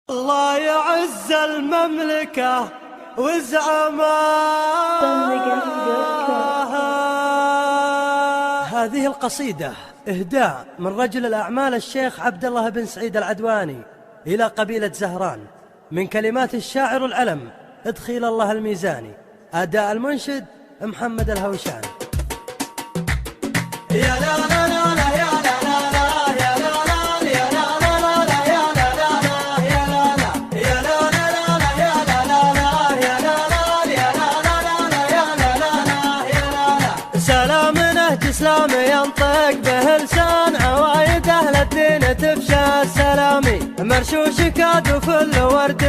الله يعز المملكة وزعماها. هذه القصيدة إهداء من رجل الأعمال الشيخ عبد الله بن سعيد العدواني إلى قبيلة زهران، من كلمات الشاعر العلم ادخيل الله الميزاني، أداء المنشد محمد الهوشاني. يا لا لا لا لا يا لا لا لا يا لا لا يا لا لا لا يا لا لا يا لا لا يا لا لا يا لا لا يا لا لا يا لا لا يا لا لا يا لا لا. سلام نهج إسلامي ينطق به لسان عوايد أهل الدين تفشى السلامي، مرشوش كاد وفل ورد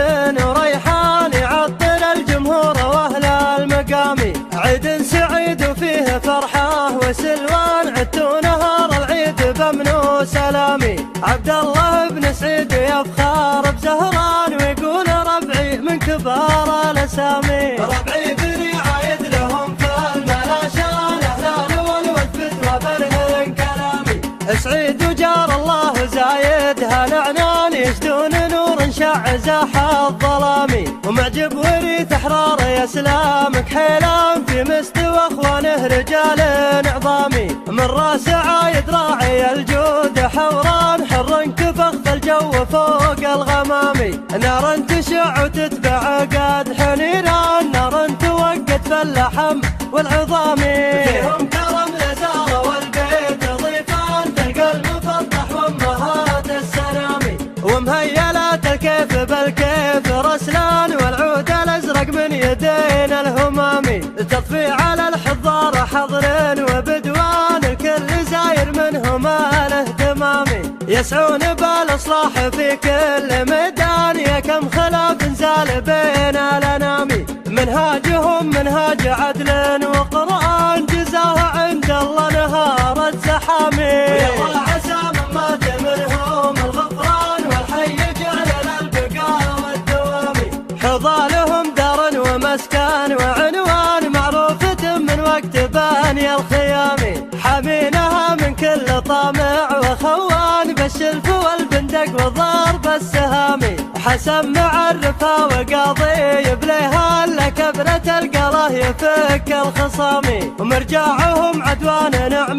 وريحان يعطر الجمهور واهل المقامي، عيد سعيد وفيه فرحه وسلوان عدتوا نهار العيد بمنو سلامي. عبد الله بن سعيد يفخر بزهران ويقول ربعي من كبار الاسامي، ربعي بني عايد لهم في الملاشان اهلان والود وبرهن كلامي، سعيد وجار الله زايد هالعنان يشدون نور شع زاح الظلامي، ومعجب وريث احرار يا سلامك حيلان في مستوى اخوانه رجال عظامي، من راس عايد راعي الجود حوران حر كفخ في الجو فوق الغمامي، نار تشع وتتبع قاد حنيران نار توقد في اللحم والعظامي، فيهم كرم لزار والبيت ضيفان تلقى المفضح وامهات السلامي، ومهيلات الكيف بالكيف رسلان والعود الازرق من يدين الهمامي، تطفي على الحضار حضر وبدوان الكل زاير منهم الاهتمامي، يسعون بالاصلاح في كل ميدان يا كم خلاف زال بين الانامي، منهاجهم منهاج عدل وقرآن جزاه عند الله نهار الزحامي، يلا عسى من مات منهم الغفران والحي جعل البقاء والدوامي، حظى لهم دار ومسكن وعنوان معروفة من وقت باني الخيامي، حامينها من كل طامع وخوان بالشلف والبندق وضرب السهامي، حسن معرفها وقاضي يبليها لكبرة القله يفك الخصامي، ومرجعهم عدوان نعم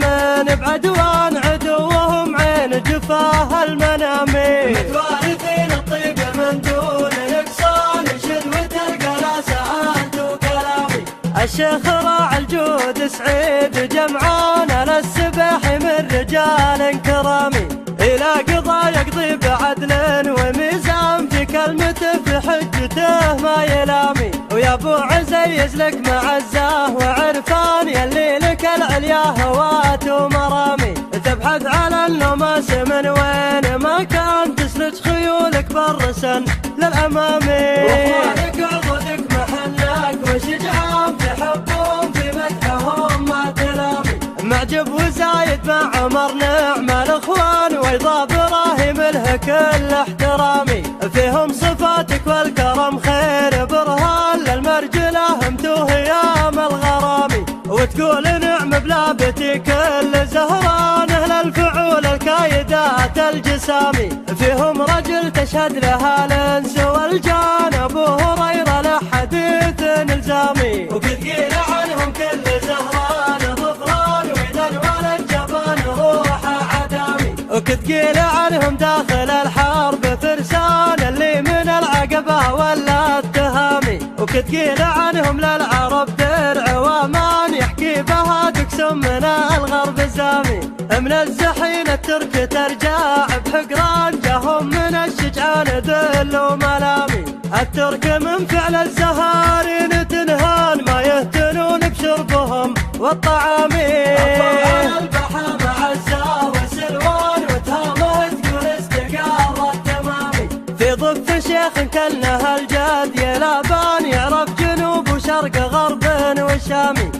بعدوان عدوهم عين جفاه المنامي، متوارثين الطيب من دون نقصان شدوة القلاسة انت وكلامي، الشيخ راعي الجود سعيد جمعان للسباح من رجال كرامي، إلى قضاء يقضي بعدل وميزان في كلمته في حجته ما يلامي، ويا ابو عزيز لك معزاه وعرفان يلي لك العليا هوات ومرامي، تبحث على النماس من وين ما كان تسلج خيولك بالرسن للامامي، واخوانك عضدك محلك وشجعان تحبهم في مدحهم ما تلامي، معجب وزايد مع عمر نعم الاخوان وايضا ابراهيم له كل احترامي، فيهم صفاتك والكرم خير برهان للمرجله امتوه ايام الغرامي، وتقول نعم بلابتي كل زهران اهل الفعول الكايدات الجسامي، فيهم رجل تشهد لها الانس والجان ابو هريره له حديث الزامي، وكثير عنهم كل زهران ظفران واذا الولد جبان روح عدامي، وكثقيل عنهم داخل الحرب فرسان اللي من العقبه ولا التهامي، وكثقيل عنهم للعرب درع وامان يحكي بها دكسم من الغرب زامي، من الزحين الترك ترجع بحقران جاهم من الشجعان ذل وملامي، الترك من فعل الزهارين تنهان ما يهتنون بشربهم والطعامي، البحر مع الزهر وسلوان وتهامه تقول استقر التمامي، في ضف شيخ كانه الجاد يلابان يعرف جنوب وشرق غرب وشامي،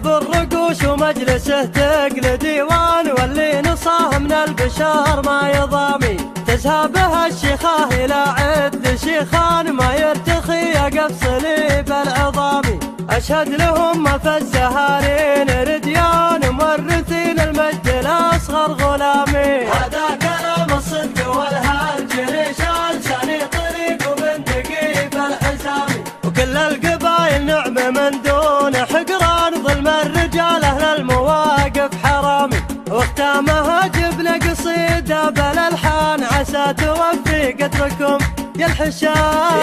بالرقوش ومجلسه تقل ديوان واللي نصاه من البشر ما يضامي، تزهى بها الشيخاه الى عد شيخان ما يرتخي يقف صليب العظامي، اشهد لهم ما في الزهارين رديان مورثين المجد الاصغر غلامي، هذا كلام الصدق والهرج ريشان ساني طريق ختامها جبنا قصيدة بالألحان عسى توفي قدركم يا الحشامي.